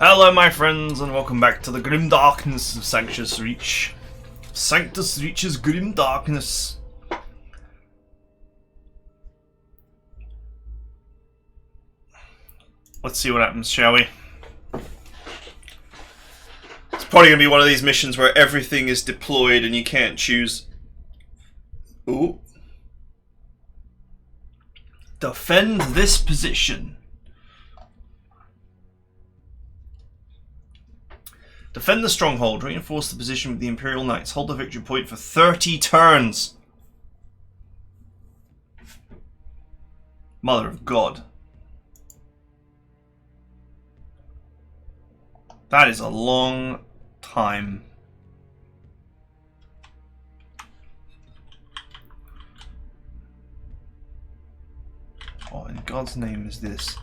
Hello my friends and welcome back to the grim darkness of Sanctus Reach. Sanctus Reach's grim darkness. Let's see what happens, shall we? It's probably going to be one of these missions where everything is deployed and you can't choose. Ooh. Defend this position. Defend the stronghold, reinforce the position with the Imperial Knights, hold the victory point for 30 turns. Mother of God. That is a long time. What in God's name is this?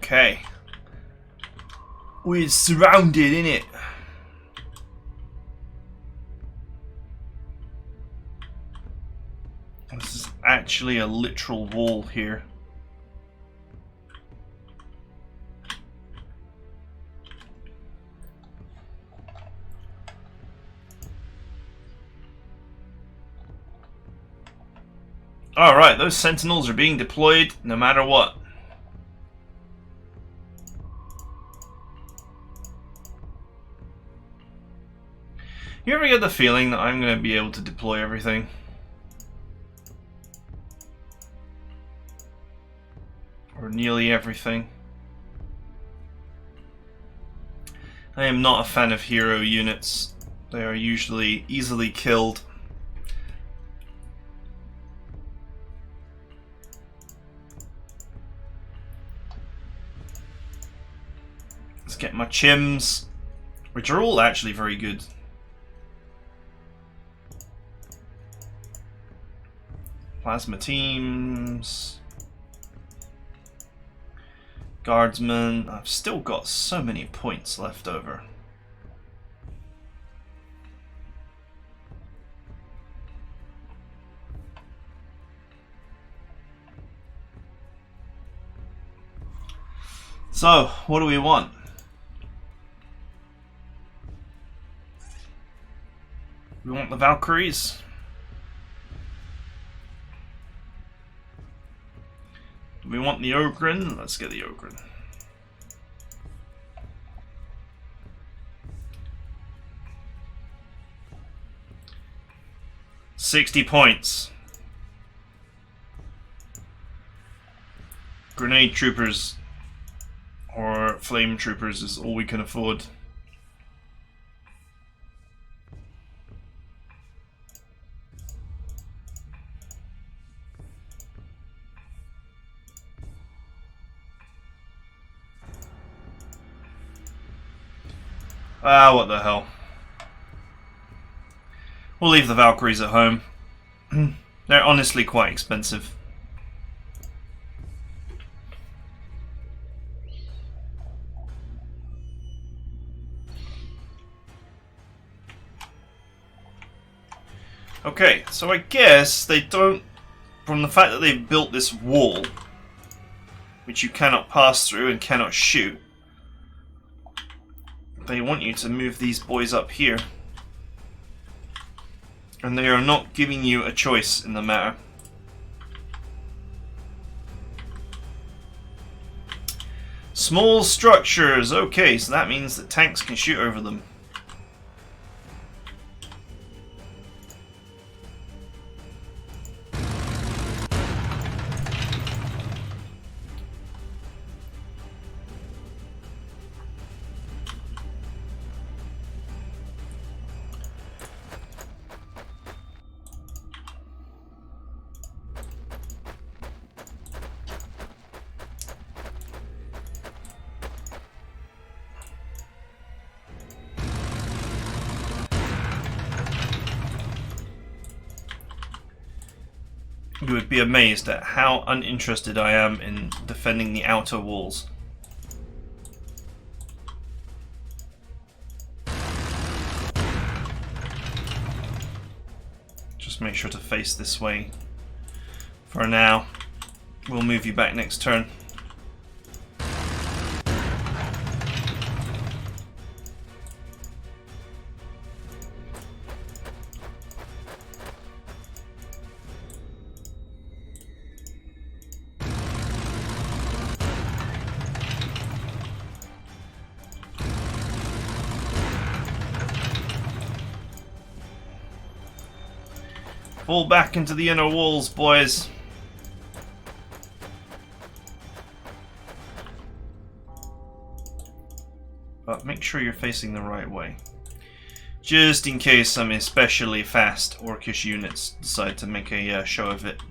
Okay. We're surrounded, innit? This is actually a literal wall here. Alright, those sentinels are being deployed no matter what. You ever get the feeling that I'm going to be able to deploy everything? Or nearly everything? I am not a fan of hero units. They are usually easily killed. Let's get my chims, which are all actually very good. Plasma teams, guardsmen. I've still got so many points left over. So, what do we want? We want the Valkyries. We want the Ogren. Let's get the Ogren. $60 points. Grenade troopers or flame troopers is all we can afford. Ah, what the hell. We'll leave the Valkyries at home. They're honestly quite expensive. Okay, so I guess they don't... From the fact that they've built this wall, which you cannot pass through and cannot shoot, they want you to move these boys up here. And they are not giving you a choice in the matter. Small structures. Okay, so that means that tanks can shoot over them. You would be amazed at how uninterested I am in defending the outer walls. Just make sure to face this way for now. We'll move you back next turn. Fall back into the inner walls, boys. But make sure you're facing the right way. Just in case some especially fast orcish units decide to make a show of it.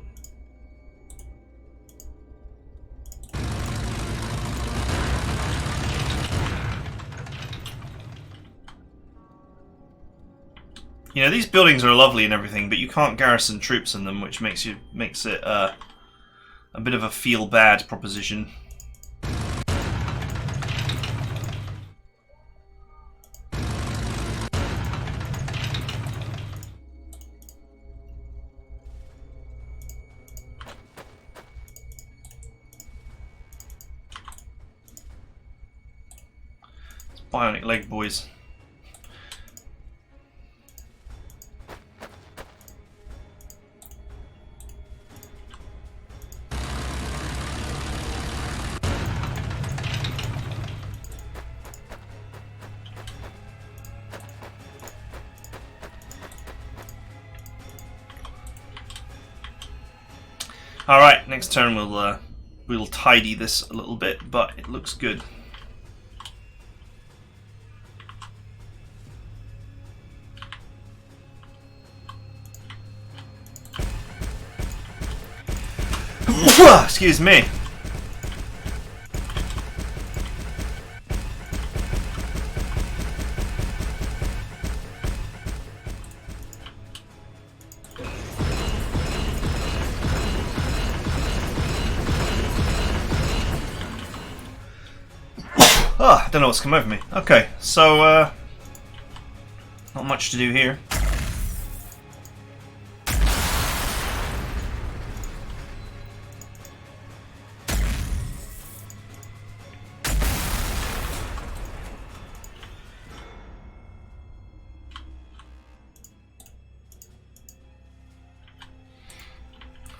You know, these buildings are lovely and everything, but you can't garrison troops in them, which makes it a bit of a feel-bad proposition. It's bionic leg, boys. Alright, next turn we'll tidy this a little bit, but it looks good. Excuse me. I don't know what's come over me. Okay, so not much to do here.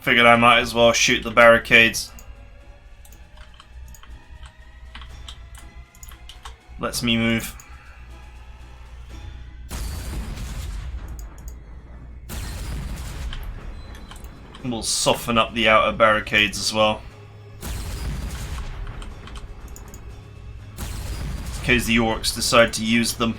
Figured I might as well shoot the barricades. Lets me move. And we'll soften up the outer barricades as well, in case the orcs decide to use them.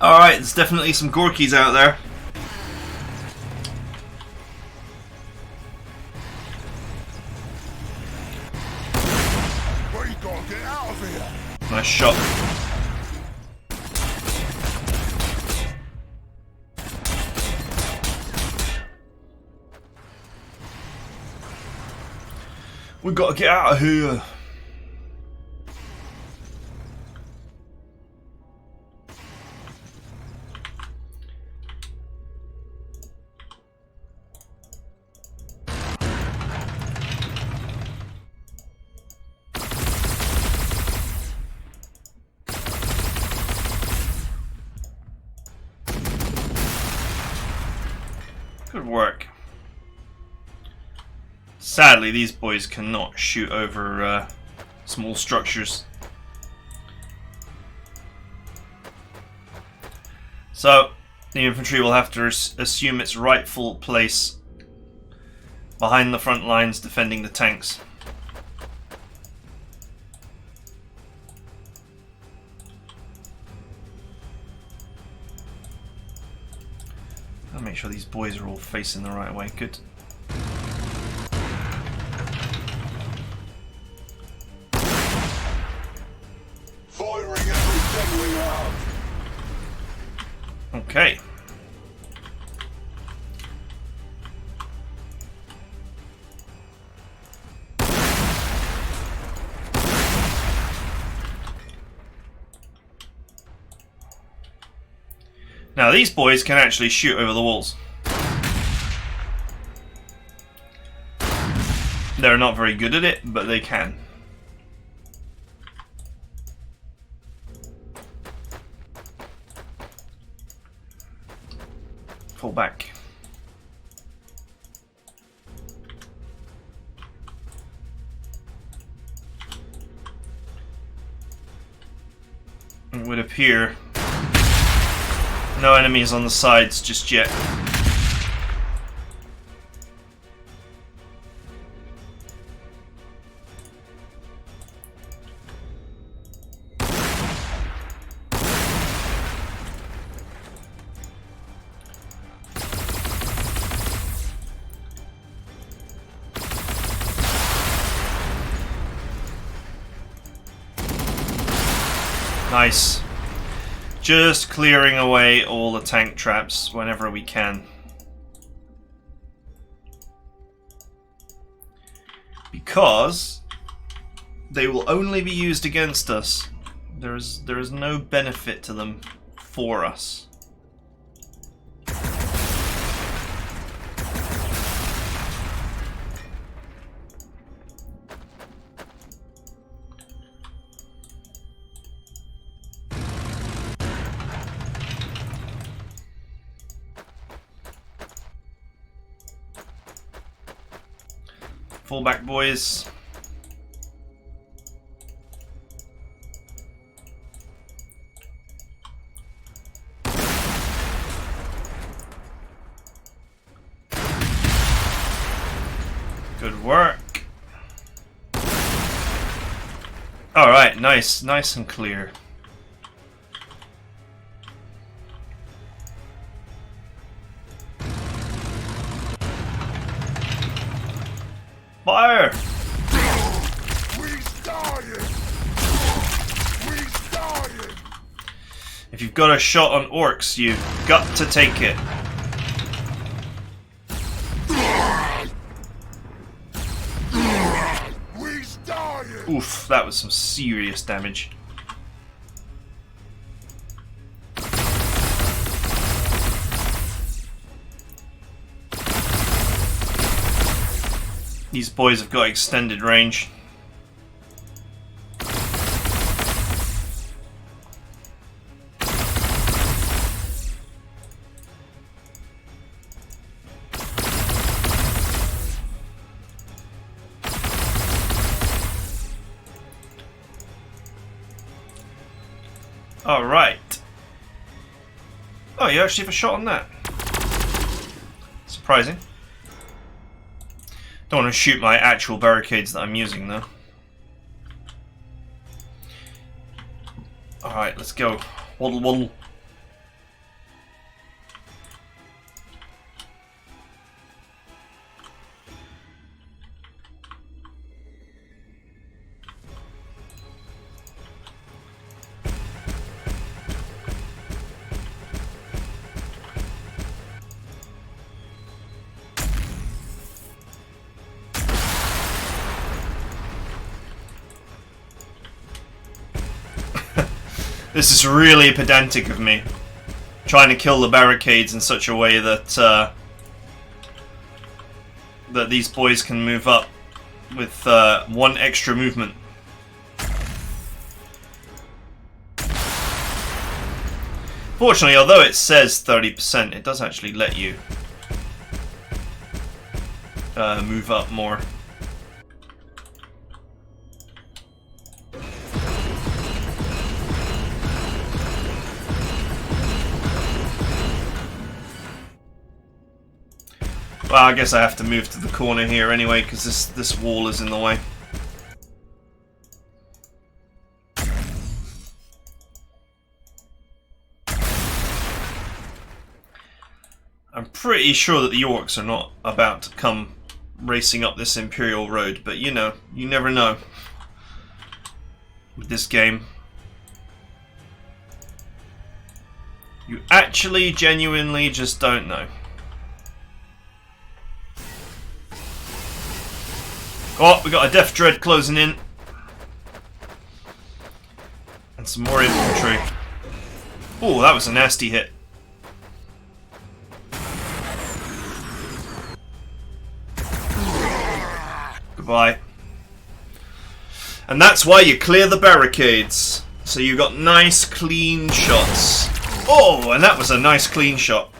Alright, there's definitely some Gorkies out there. Where you going? Get out of here! Nice shot. We gotta get out of here. Good work. Sadly, these boys cannot shoot over small structures. So, the infantry will have to assume its rightful place behind the front lines defending the tanks. I'll make sure these boys are all facing the right way. Good. Okay. Now these boys can actually shoot over the walls. They're not very good at it, but they can. Fall back. It would appear no enemies on the sides just yet. Nice. Just clearing away all the tank traps whenever we can. Because they will only be used against us. There is no benefit to them for us. Fall back, boys. Good work. Alright, nice and clear. Fire! We started! We started! If you've got a shot on orcs, you've got to take it. We started! Oof, that was some serious damage. These boys have got extended range. All right. Oh, you actually have a shot on that. Surprising. Don't want to shoot my actual barricades that I'm using though. Alright, let's go. Waddle waddle. This is really pedantic of me, trying to kill the barricades in such a way that that these boys can move up with one extra movement. Fortunately, although it says 30%, it does actually let you move up more. Well, I guess I have to move to the corner here anyway, because this wall is in the way. I'm pretty sure that the orcs are not about to come racing up this Imperial Road, but you know, you never know with this game. You actually, genuinely just don't know. Oh, we got a Death Dread closing in. And some more infantry. Oh, that was a nasty hit. Goodbye. And that's why you clear the barricades. So you got nice, clean shots. Oh, and that was a nice, clean shot.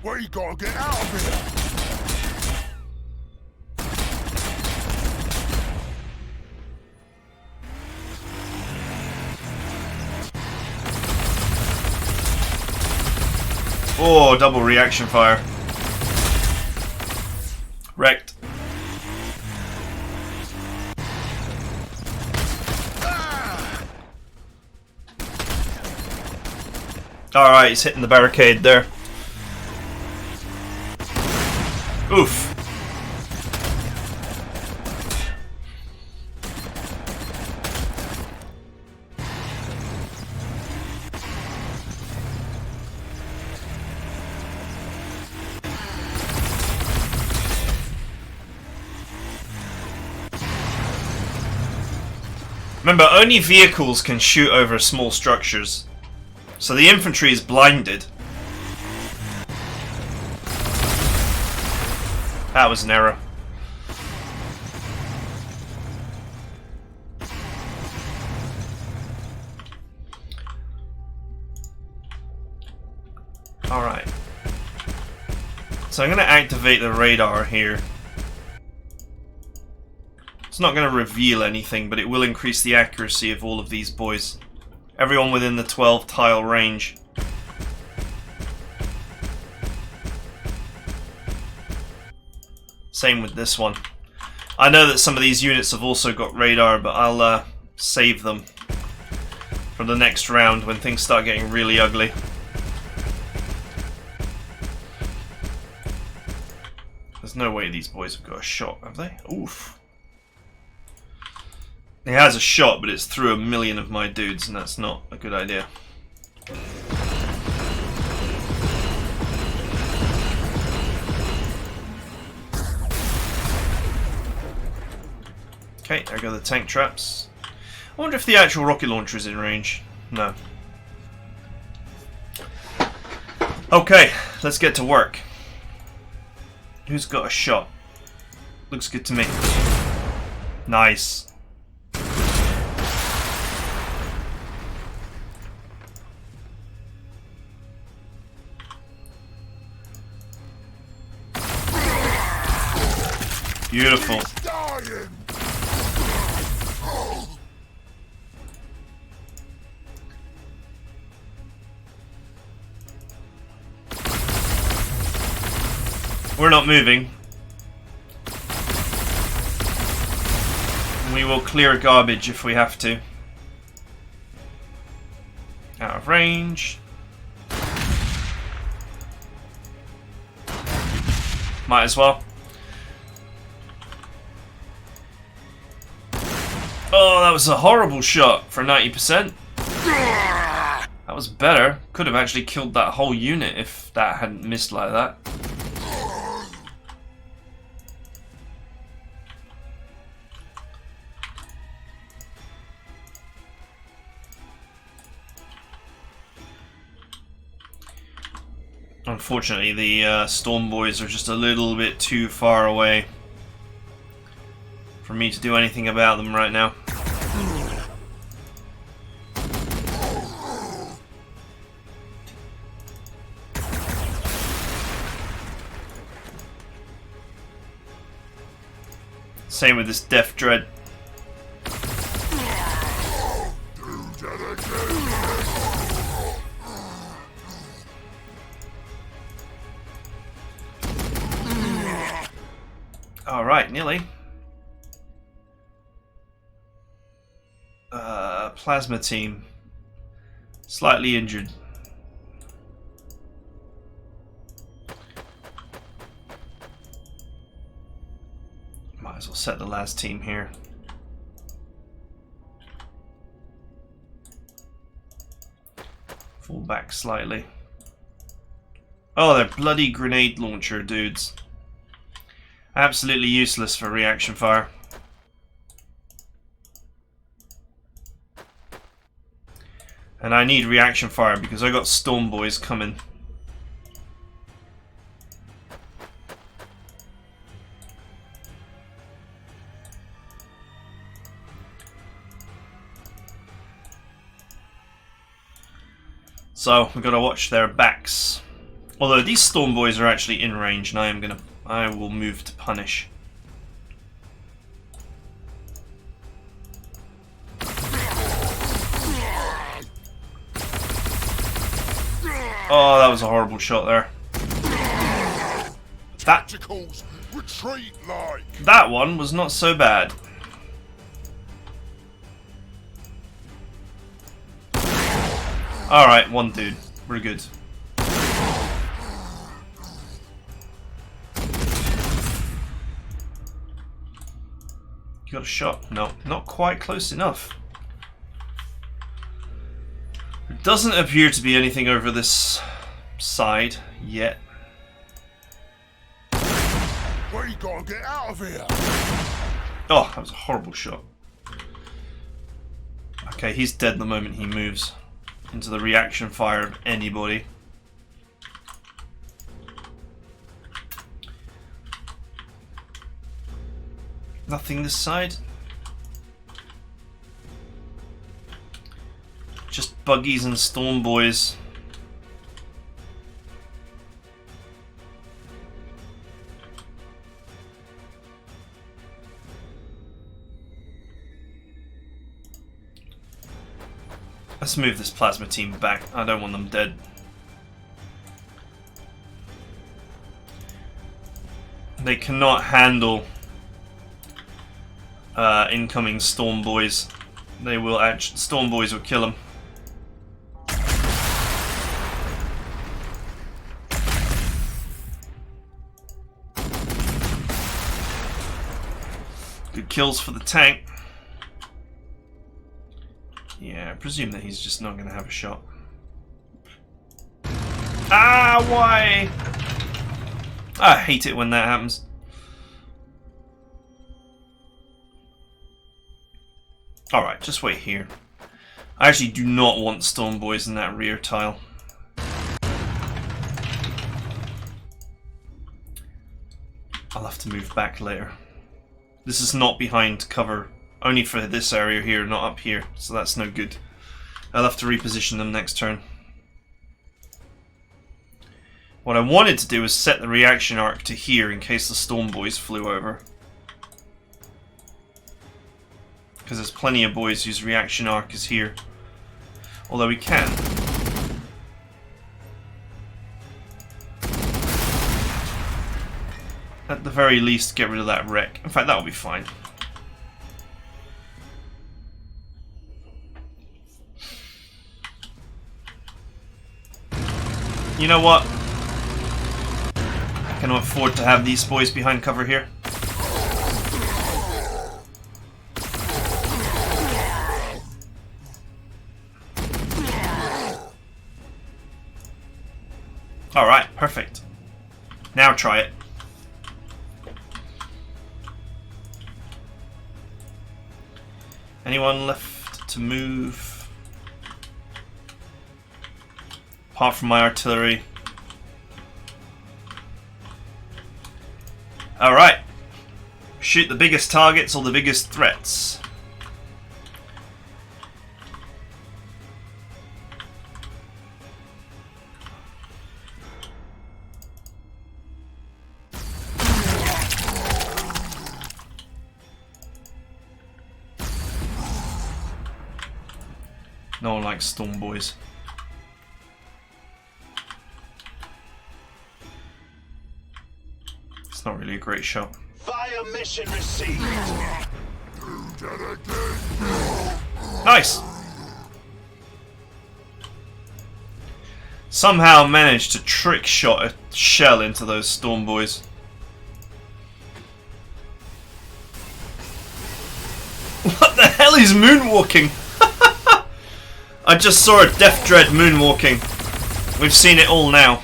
Where you gonna get out of here? Oh, double reaction fire. Wrecked. Alright, he's hitting the barricade there. Oof. Remember, only vehicles can shoot over small structures. So the infantry is blinded. That was an error. Alright. So I'm going to activate the radar here. It's not going to reveal anything, but it will increase the accuracy of all of these boys. Everyone within the 12 tile range. Same with this one. I know that some of these units have also got radar, but I'll save them for the next round when things start getting really ugly. There's no way these boys have got a shot, have they? Oof. He has a shot, but it's through a million of my dudes, and that's not a good idea. Okay, there go the tank traps. I wonder if the actual rocket launcher is in range. No. Okay, let's get to work. Who's got a shot? Looks good to me. Nice. Beautiful. We're not moving. We will clear garbage if we have to. Out of range. Might as well. Oh, that was a horrible shot for 90%. That was better. Could have actually killed that whole unit if that hadn't missed like that. Unfortunately, the Storm Boys are just a little bit too far away for me to do anything about them right now. Same with this Death Dread. Alright, nearly. Plasma team. Slightly injured. Might as well set the last team here. Fall back slightly. Oh, they're bloody grenade launcher dudes. Absolutely useless for reaction fire. And I need reaction fire because I got storm boys coming. So we've got to watch their backs. Although these storm boys are actually in range, and I will move to punish. Oh, that was a horrible shot there. That one was not so bad. Alright, one dude. We're good. You got a shot? No, not quite close enough. There doesn't appear to be anything over this side yet. We gotta get out of here. Oh, that was a horrible shot. Okay, he's dead the moment he moves into the reaction fire of anybody. Nothing this side. Just buggies and storm boys. Let's move this plasma team back. I don't want them dead. They cannot handle incoming storm boys. They will actually, storm boys will kill them. Good kills for the tank. Yeah, I presume that he's just not going to have a shot. Ah, why? I hate it when that happens. Alright, just wait here. I actually do not want storm boys in that rear tile. I'll have to move back later. This is not behind cover. Only for this area here, not up here, so that's no good. I'll have to reposition them next turn. What I wanted to do is set the reaction arc to here in case the storm boys flew over. Because there's plenty of boys whose reaction arc is here. Although we can. At the very least, get rid of that wreck. In fact, that'll be fine. You know what? I can afford to have these boys behind cover here. Alright, perfect. Now try it. Anyone left to move? Apart from my artillery. Alright. Shoot the biggest targets or the biggest threats. No one likes storm boys. Not really a great shot. Fire mission received. Nice. Somehow managed to trick shot a shell into those storm boys. he's moonwalking! I just saw a Death Dread moonwalking. We've seen it all now.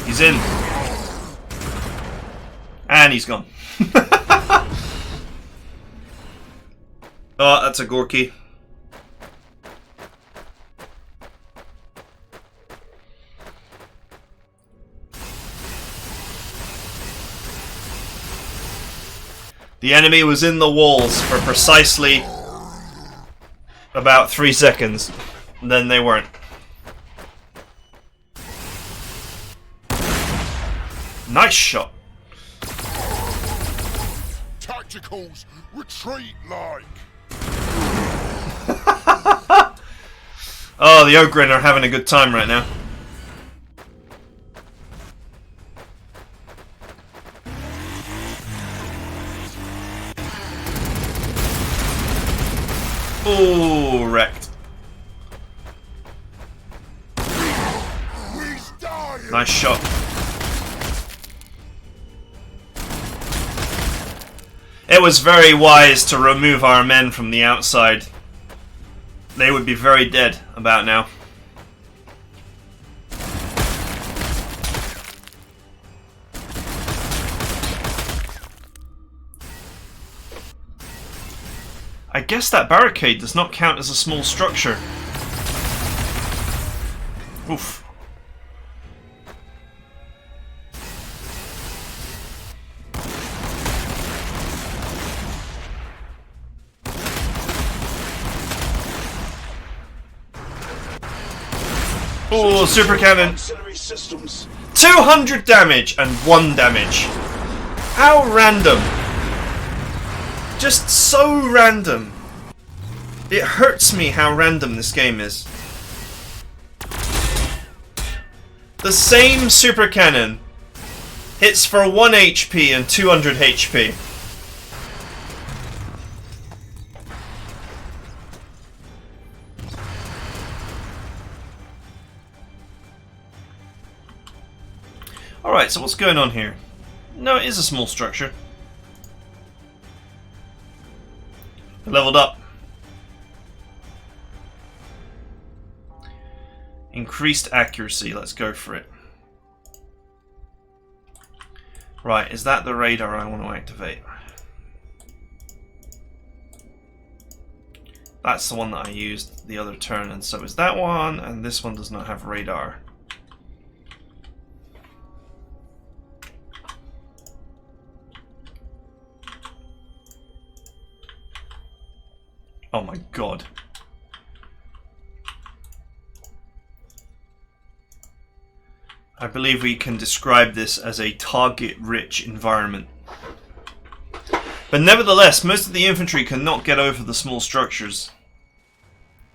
He's in. And he's gone. Oh, that's a Gorky. The enemy was in the walls for precisely about 3 seconds. Then they weren't. Nice shot. Tacticals, retreat like. Oh, the Ogren are having a good time right now. Ooh, wrecked. Nice shot. It was very wise to remove our men from the outside. They would be very dead about now. I guess that barricade does not count as a small structure. Oof. Oh, super cannon. 200 damage and 1 damage. How random. Just so random. It hurts me how random this game is. The same super cannon hits for 1 HP and 200 HP. Alright, so what's going on here? No, it is a small structure. I leveled up. Increased accuracy, let's go for it. Right, is that the radar I want to activate? That's the one that I used the other turn, and so is that one, and this one does not have radar. Oh my god. I believe we can describe this as a target-rich environment. But nevertheless, most of the infantry cannot get over the small structures.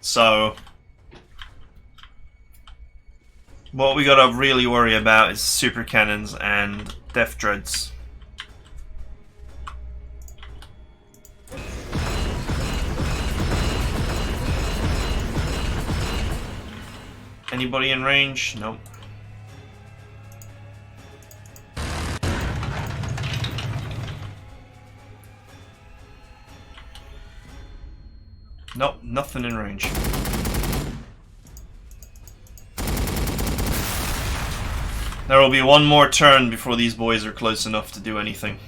So what we gotta really worry about is super cannons and death dreads. Anybody in range? Nope. Nope, nothing in range. There will be one more turn before these boys are close enough to do anything.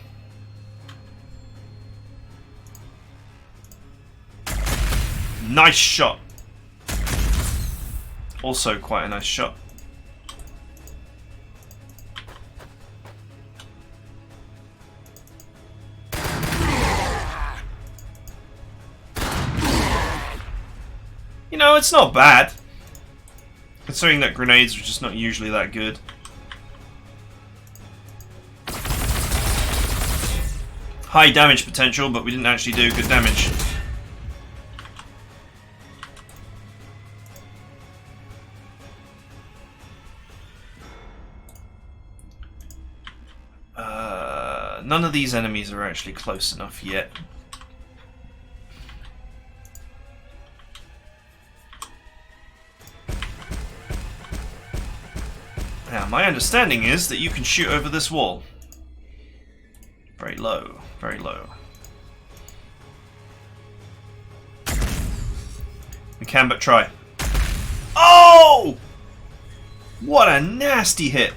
Nice shot. Also quite a nice shot. You know, it's not bad. Considering that grenades are just not usually that good. High damage potential, but we didn't actually do good damage. None of these enemies are actually close enough yet. Now, my understanding is that you can shoot over this wall. Very low, very low. We can but try. Oh! What a nasty hit!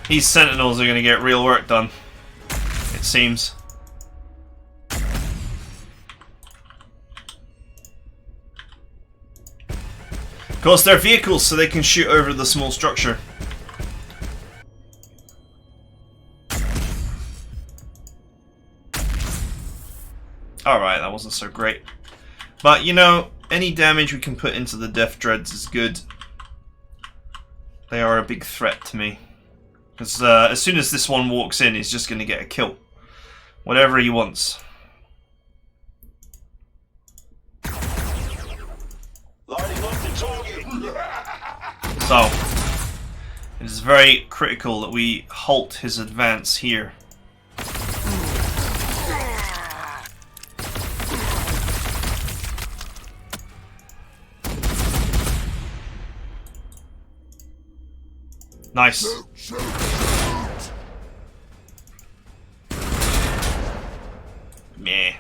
These sentinels are going to get real work done, it seems. Of course, they're vehicles, so they can shoot over the small structure. Alright, that wasn't so great. But, you know, any damage we can put into the Death Dreads is good. They are a big threat to me. Because as soon as this one walks in, he's just going to get a kill. Whatever he wants. Lighting up the target. So, it is very critical that we halt his advance here. Nice. Meh.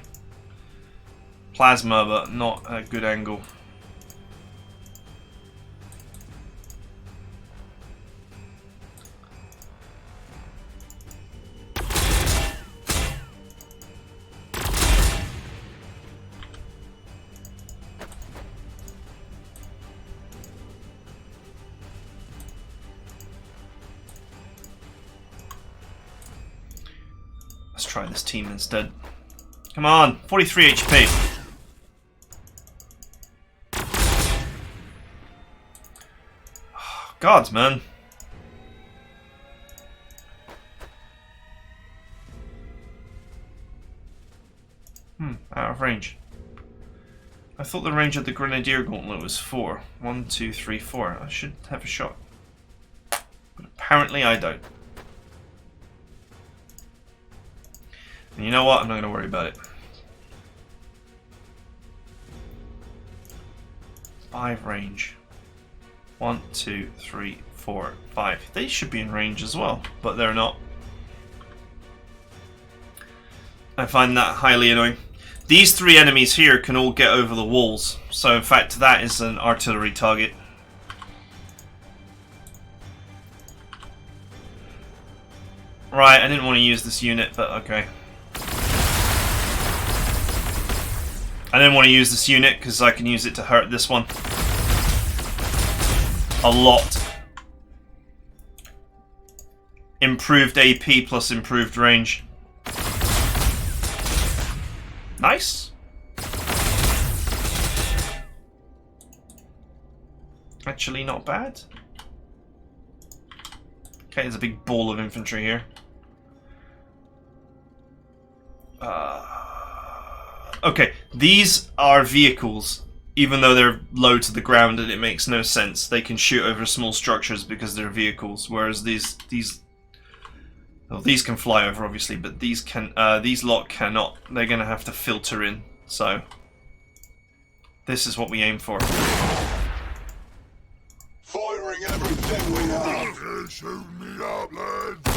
Plasma, but not a good angle. Let's try this team instead. Come on, 43 HP. Oh, gods, man. Out of range. I thought the range of the Grenadier Gauntlet was 4. 1, 2, 3, 4. I should have a shot. But apparently I don't. And you know what? I'm not going to worry about it. 5 range. 1, 2, 3, 4, 5. They should be in range as well, but they're not. I find that highly annoying. These 3 enemies here can all get over the walls, so in fact that is an artillery target. Right, I didn't want to use this unit, but okay. I didn't want to use this unit because I can use it to hurt this one a lot. Improved AP plus improved range. Nice. Actually not bad. Okay, there's a big ball of infantry here. Okay, these are vehicles, even though they're low to the ground and it makes no sense. They can shoot over small structures because they're vehicles, whereas these can fly over obviously, but these lot cannot. They're gonna have to filter in. So this is what we aim for. Firing everything we have. You're shooting me up, lads.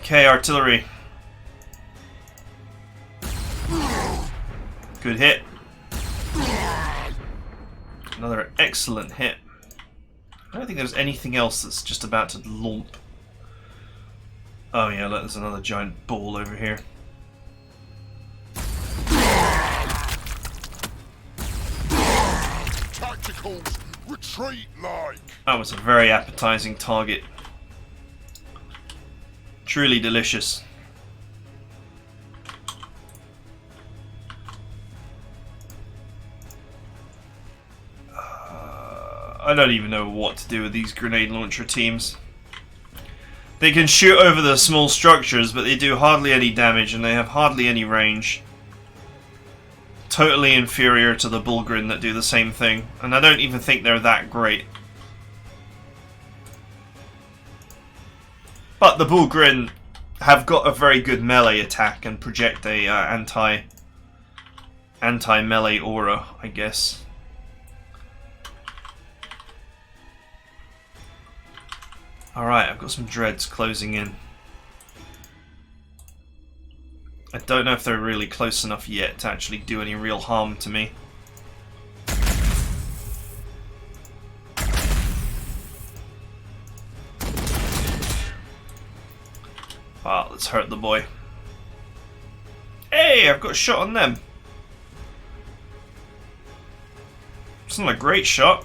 Okay, artillery. Good hit. Another excellent hit. I don't think there's anything else that's just about to lump. Oh yeah, look, there's another giant ball over here. Tacticals, retreat like. That was a very appetizing target. Truly delicious. I don't even know what to do with these grenade launcher teams. They can shoot over the small structures, but they do hardly any damage and they have hardly any range. Totally inferior to the Bullgrin that do the same thing, and I don't even think they're that great. But the Bullgrin have got a very good melee attack and project a anti-melee aura, I guess. Alright, I've got some dreads closing in. I don't know if they're really close enough yet to actually do any real harm to me. Wow, let's hurt the boy. Hey, I've got a shot on them. It's not a great shot.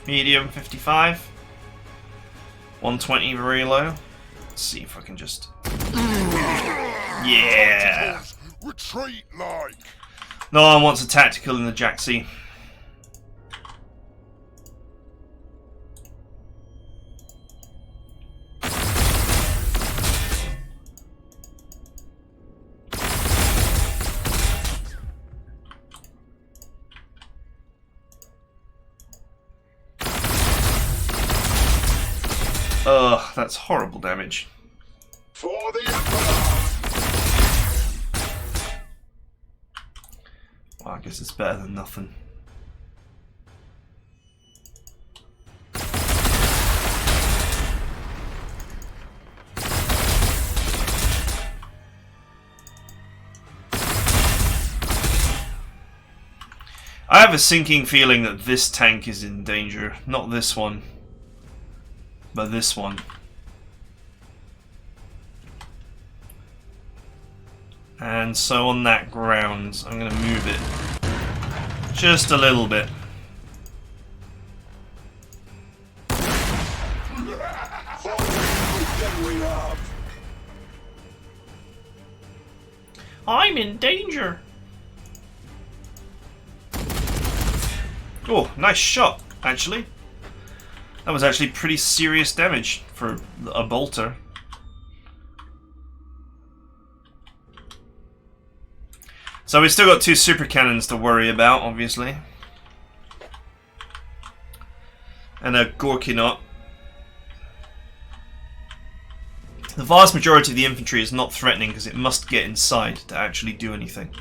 Medium 55. 120 very low. Let's see if I can just... Yeah! Retreat like. No one wants a tactical in the Jaxi. Ugh, that's horrible damage. For the Emperor! Well, I guess it's better than nothing. I have a sinking feeling that this tank is in danger, not this one. But this one. And so on that ground, I'm going to move it just a little bit. I'm in danger. Oh, nice shot, actually. That was actually pretty serious damage for a bolter. So we've still got 2 super cannons to worry about, obviously. And a Morkanaut. The vast majority of the infantry is not threatening because it must get inside to actually do anything.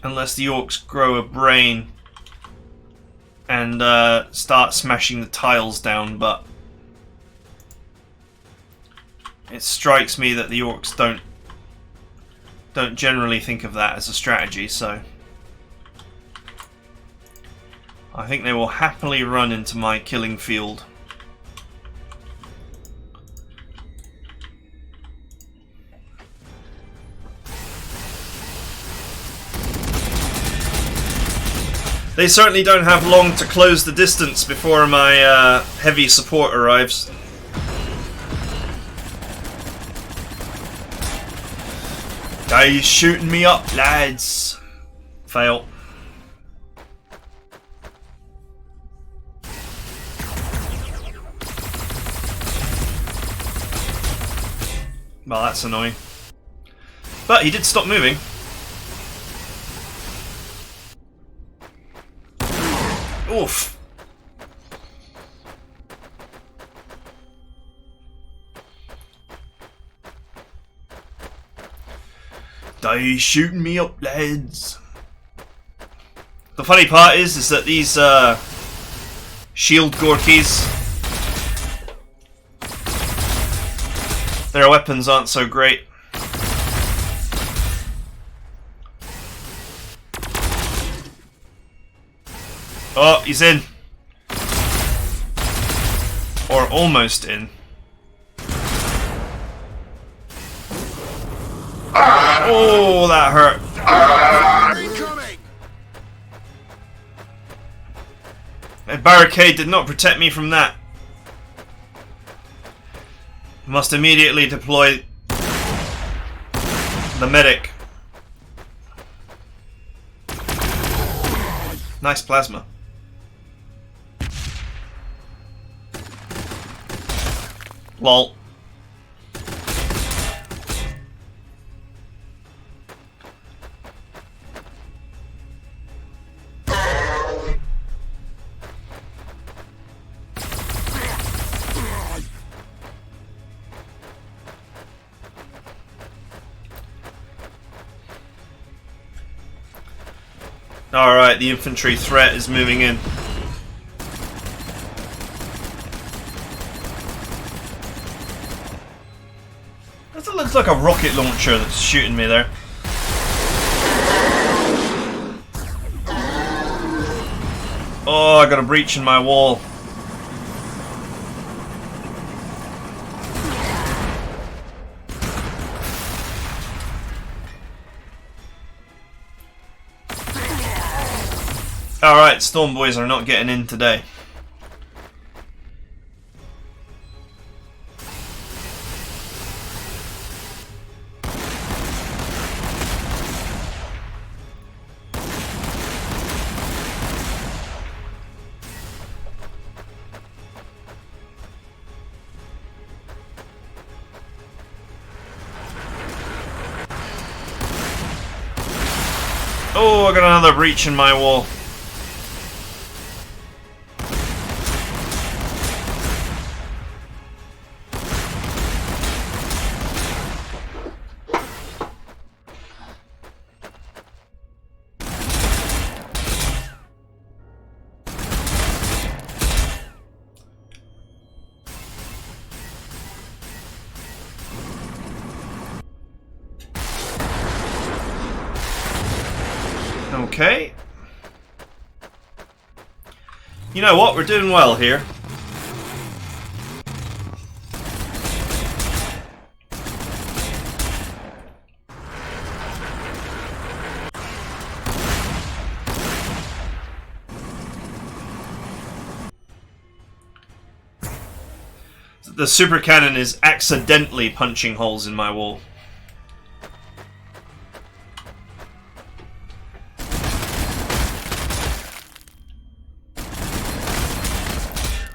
Unless the orcs grow a brain and start smashing the tiles down, but it strikes me that the orcs don't generally think of that as a strategy, so I think they will happily run into my killing field. They certainly don't have long to close the distance before my heavy support arrives. Guys shooting me up, lads. Fail. Well, that's annoying. But he did stop moving. Oof. Die shooting me up, lads. The funny part is that these shield Gorkies, their weapons aren't so great. Oh, he's in. Or almost in. Oh, that hurt. Incoming! A barricade did not protect me from that. Must immediately deploy the medic. Nice plasma. Lol. Alright, the infantry threat is moving in. That looks like a rocket launcher that's shooting me there. Oh, I got a breach in my wall. Alright, Storm Boys are not getting in today. Oh, I got another breach in my wall. Okay. You know what? We're doing well here. The super cannon is accidentally punching holes in my wall.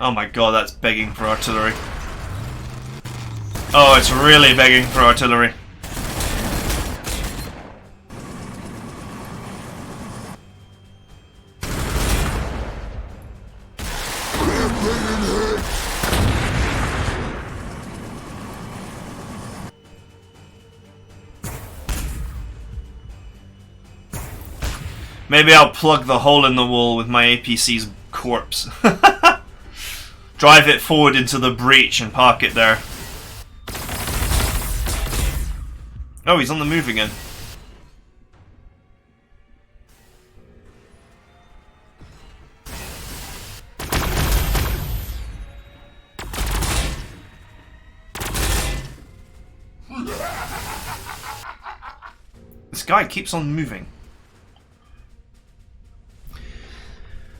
Oh my god, that's begging for artillery. Oh, it's really begging for artillery. Maybe I'll plug the hole in the wall with my APC's corpse. Drive it forward into the breach and park it there. Oh, he's on the move again. This guy keeps on moving.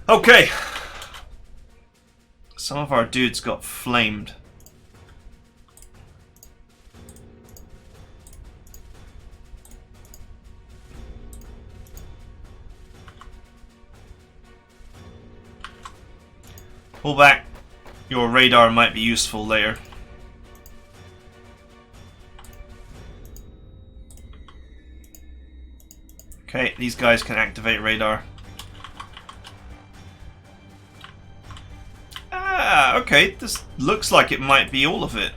Okay. Some of our dudes got flamed. Pull back. Your radar might be useful later. Okay, these guys can activate radar. Ah, okay, this looks like it might be all of it.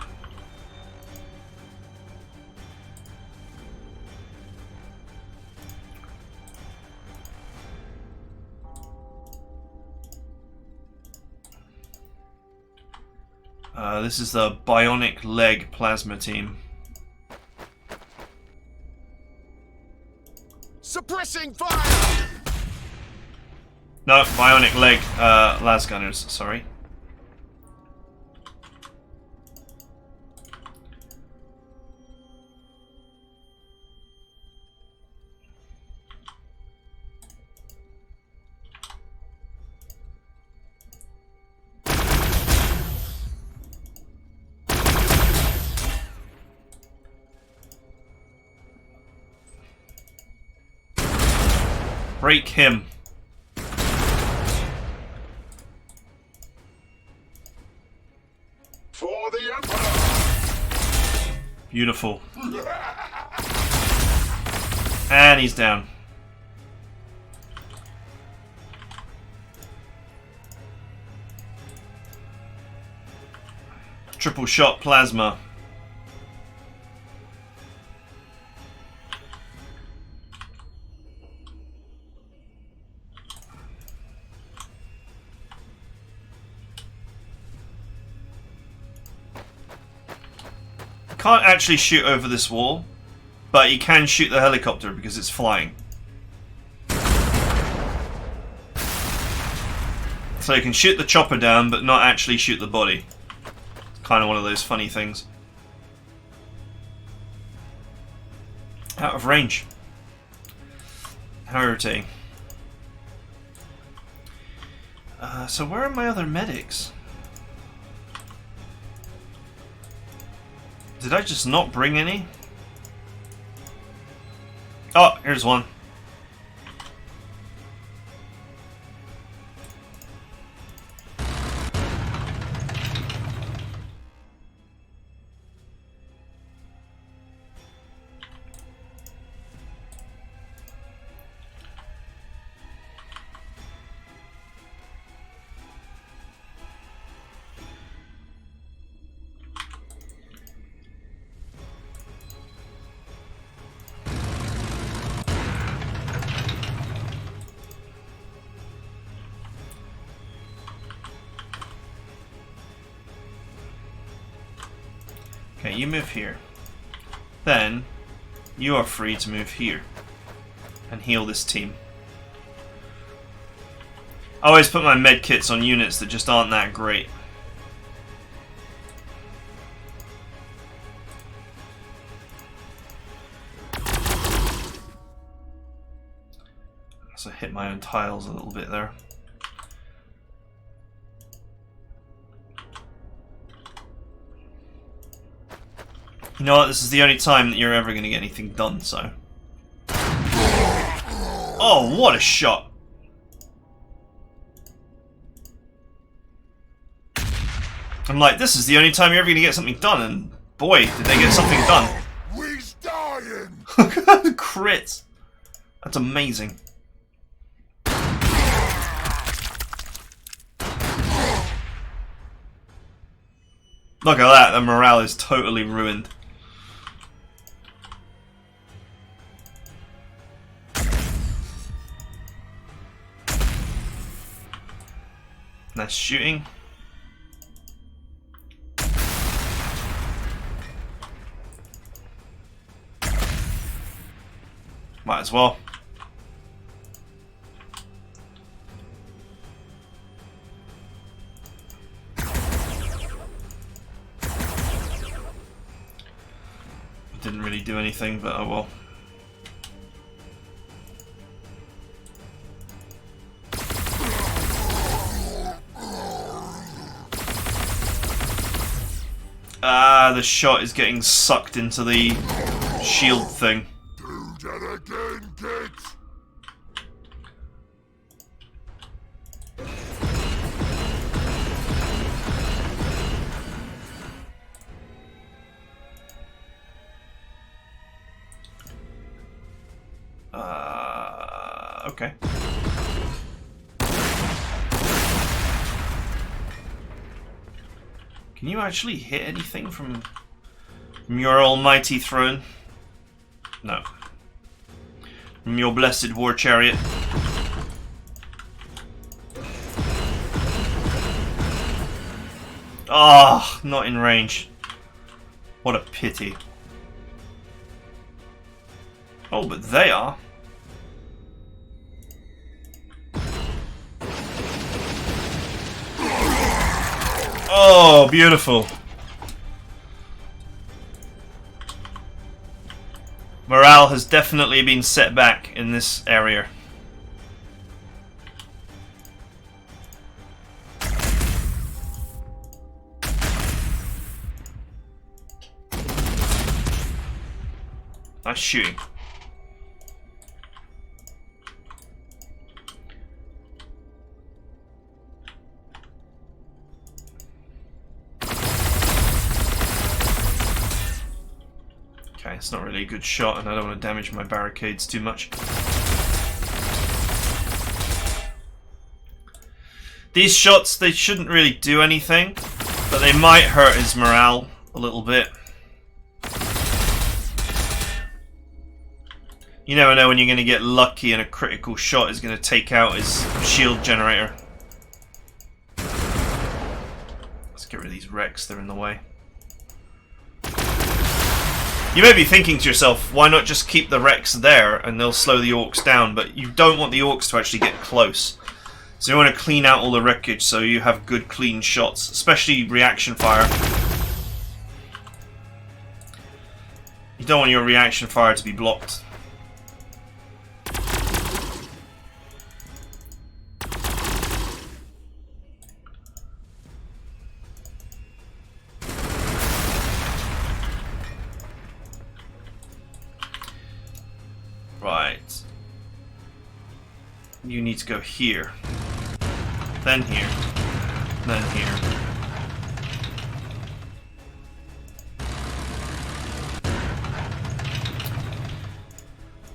This is the bionic leg plasma team. Suppressing fire! No, bionic leg las gunners, sorry. Break him. For the Emperor! Beautiful. And he's down. Triple shot plasma. Can't actually shoot over this wall, but he can shoot the helicopter because it's flying. So he can shoot the chopper down, but not actually shoot the body. Kind of one of those funny things. Out of range. How irritating. So where are my other medics? Did I just not bring any? Oh, here's one. Okay, you move here. Then, you are free to move here. And heal this team. I always put my med kits on units that just aren't that great. So I hit my own tiles a little bit there. You know what, this is the only time that you're ever going to get anything done, so... Oh, what a shot! I'm like, this is the only time you're ever going to get something done, and boy, did they get something done. We's dying! Crit! That's amazing. Look at that, the morale is totally ruined. Nice shooting. Might as well. Didn't really do anything, but oh well. Ah, the shot is getting sucked into the shield thing. Do that again, kids! Okay. Can you actually hit anything from your almighty throne? No. From your blessed war chariot? Ah, oh, not in range. What a pity. Oh, but they are. Oh, beautiful. Morale has definitely been set back in this area. Nice shooting. Okay, it's not really a good shot, and I don't want to damage my barricades too much. These shots, they shouldn't really do anything, but they might hurt his morale a little bit. You never know when you're going to get lucky and a critical shot is going to take out his shield generator. Let's get rid of these wrecks, they're in the way. You may be thinking to yourself, why not just keep the wrecks there and they'll slow the orcs down, but you don't want the orcs to actually get close. So you want to clean out all the wreckage so you have good clean shots, especially reaction fire. You don't want your reaction fire to be blocked. Right. You need to go here. Then here. Then here.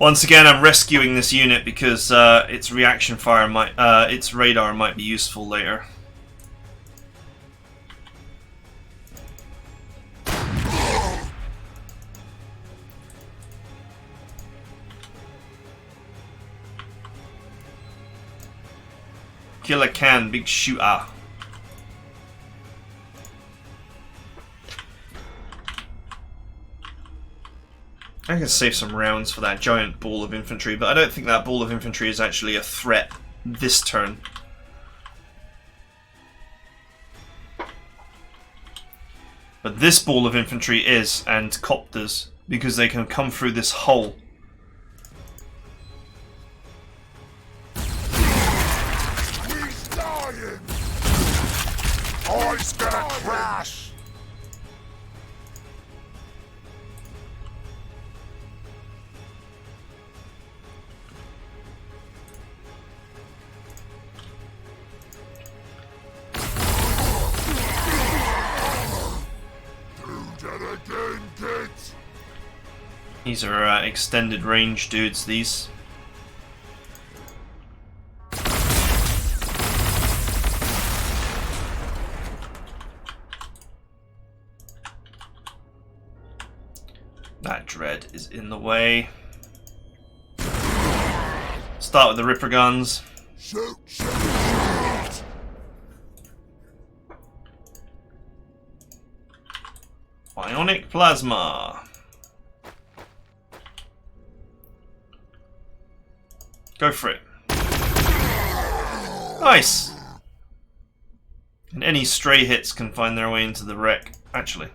Once again, I'm rescuing this unit because its reaction fire might, its radar might be useful later. Killer can, big shooter. I can save some rounds for that giant ball of infantry, but I don't think that ball of infantry is actually a threat this turn. But this ball of infantry is, and copters, because they can come through this hole. Oh, he's gonna crash! Do that again, kids! These are extended range dudes, these. That dread is in the way. Start with the Ripper guns. Shoot, shoot, shoot! Bionic plasma. Go for it. Nice! And any stray hits can find their way into the wreck, actually.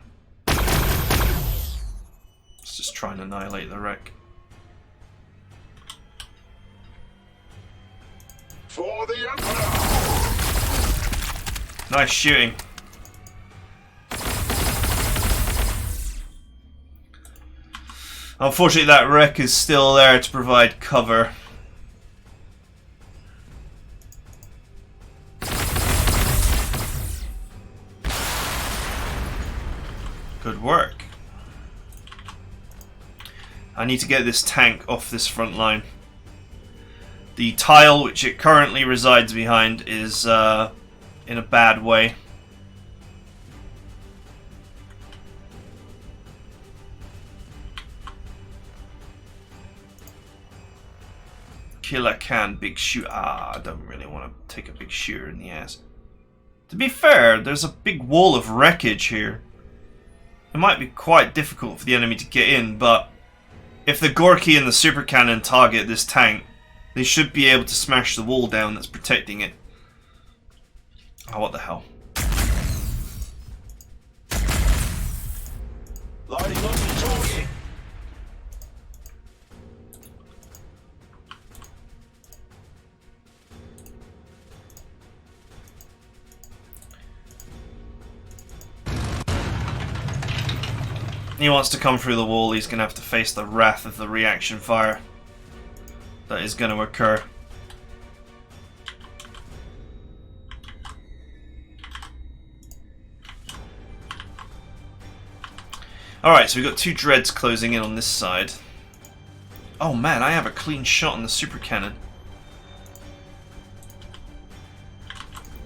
Just try and annihilate the wreck. For the Emperor! Nice shooting. Unfortunately, that wreck is still there to provide cover. Good work. I need to get this tank off this front line. The tile which it currently resides behind is in a bad way. Killer can, big shoot. I don't really want to take a big shooter in the ass. To be fair, there's a big wall of wreckage here. It might be quite difficult for the enemy to get in, but if the Gorky and the super cannon target this tank, they should be able to smash the wall down that's protecting it. Oh, what the hell. Lighting up the target. He wants to come through the wall, he's going to have to face the wrath of the reaction fire that is going to occur. Alright, so we've got 2 dreads closing in on this side. Oh man, I have a clean shot on the super cannon.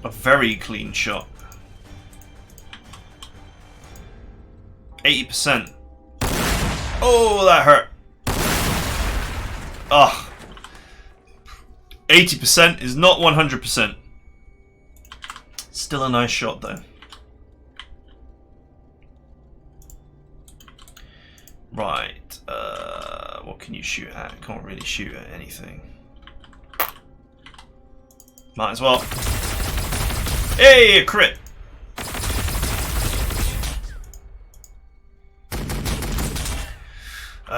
A very clean shot. 80%. Oh, that hurt. Ugh. 80% is not 100%. Still a nice shot though. Right. What can you shoot at? Can't really shoot at anything. Might as well. Hey, a crit!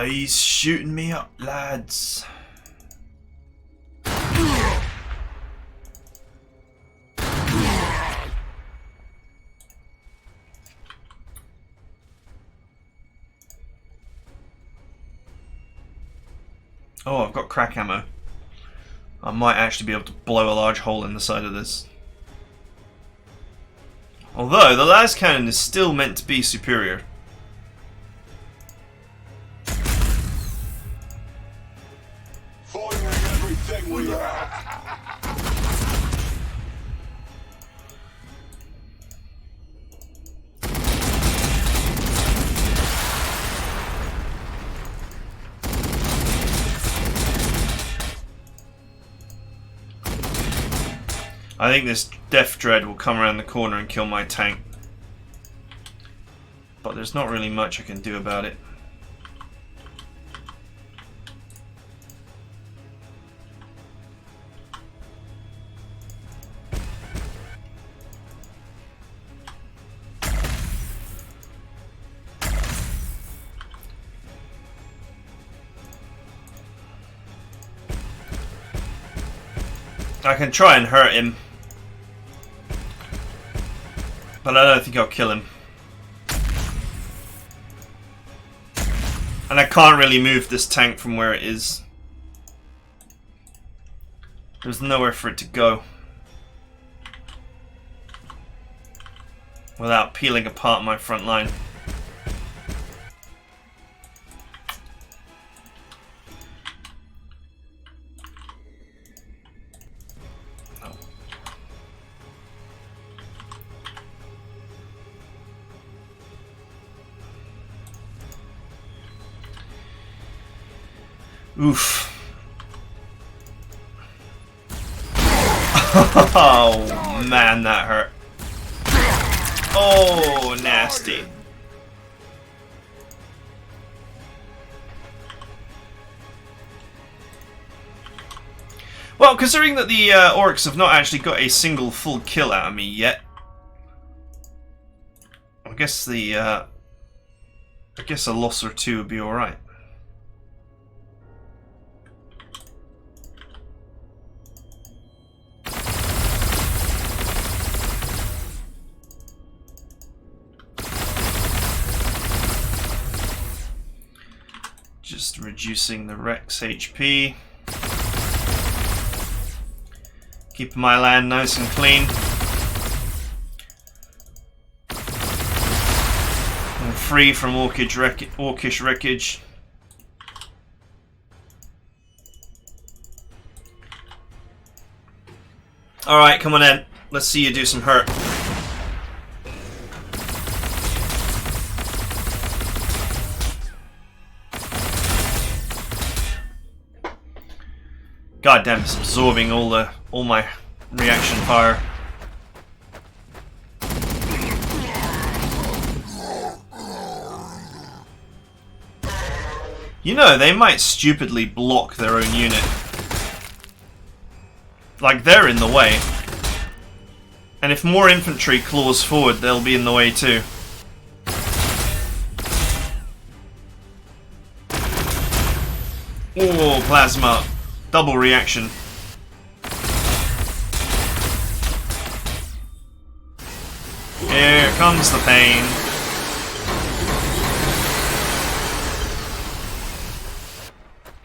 He's shooting me up, lads. Oh, I've got crack ammo. I might actually be able to blow a large hole in the side of this. Although, the las cannon is still meant to be superior. Firing everything we have. I think this Death Dread will come around the corner and kill my tank. But there's not really much I can do about it. I can try and hurt him. But I don't think I'll kill him. And I can't really move this tank from where it is. There's nowhere for it to go. Without peeling apart my front line. Oof. Oh man, that hurt. Oh, nasty. Well, considering that the orcs have not actually got a single full kill out of me yet, I guess a loss or two would be all right. Just reducing the Rex HP. Keeping my land nice and clean. I'm free from orcish wreckage. Alright, come on in. Let's see you do some hurt. God damn, it's absorbing all my reaction fire. You know, they might stupidly block their own unit. Like, they're in the way. And if more infantry claws forward, they'll be in the way too. Oh, plasma. Double reaction. Here comes the pain.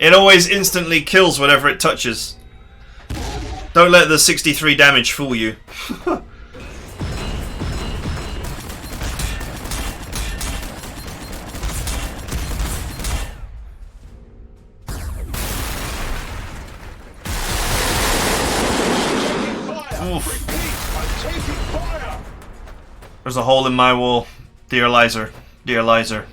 It always instantly kills whatever it touches. Don't let the 63 damage fool you. There's a hole in my wall. Dear Lizer. Dear Lizer.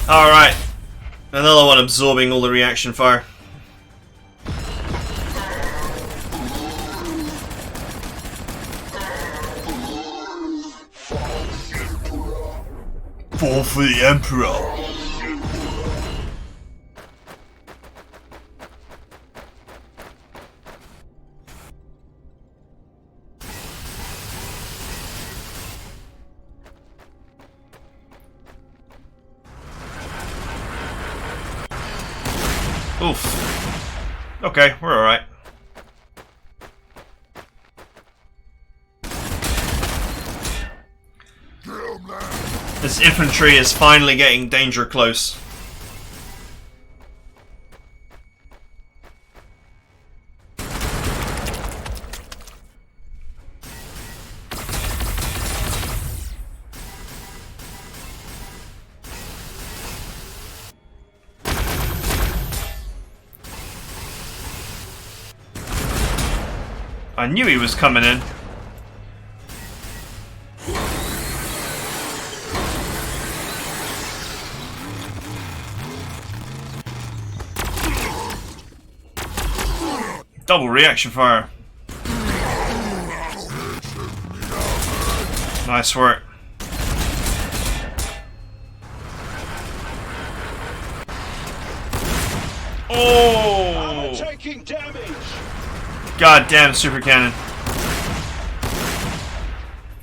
Alright. Another one absorbing all the reaction fire. Fall for the Emperor. Oof. Okay, we're alright. This infantry is finally getting danger close. I knew he was coming in. Double reaction fire. Nice work. Oh! Taking damage. God damn, super cannon.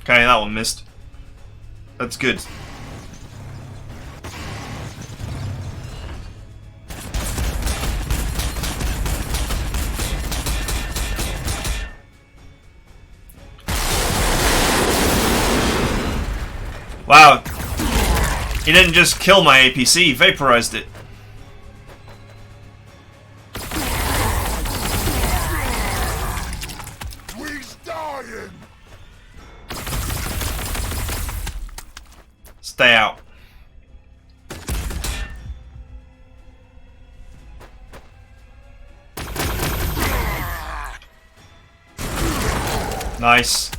Okay, that one missed. That's good. Wow. He didn't just kill my APC, he vaporized it. Stay out. Nice.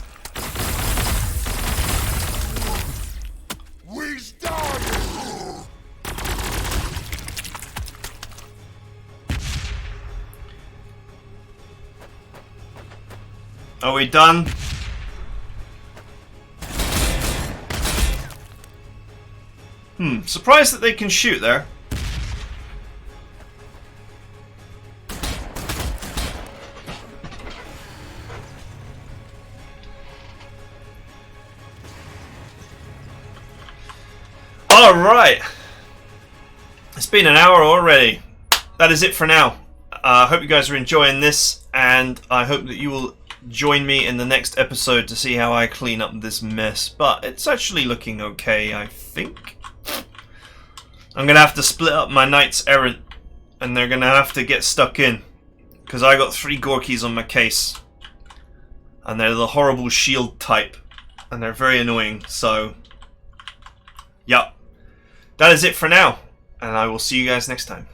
Are we done? Surprised that they can shoot there. Alright. It's been an hour already. That is it for now. I hope you guys are enjoying this, and I hope that you will join me in the next episode to see how I clean up this mess. But it's actually looking okay, I think. I'm going to have to split up my Knights Errant, and they're going to have to get stuck in, because I got 3 Gorkies on my case, and they're the horrible shield type, and they're very annoying. So, yep. That is it for now, and I will see you guys next time.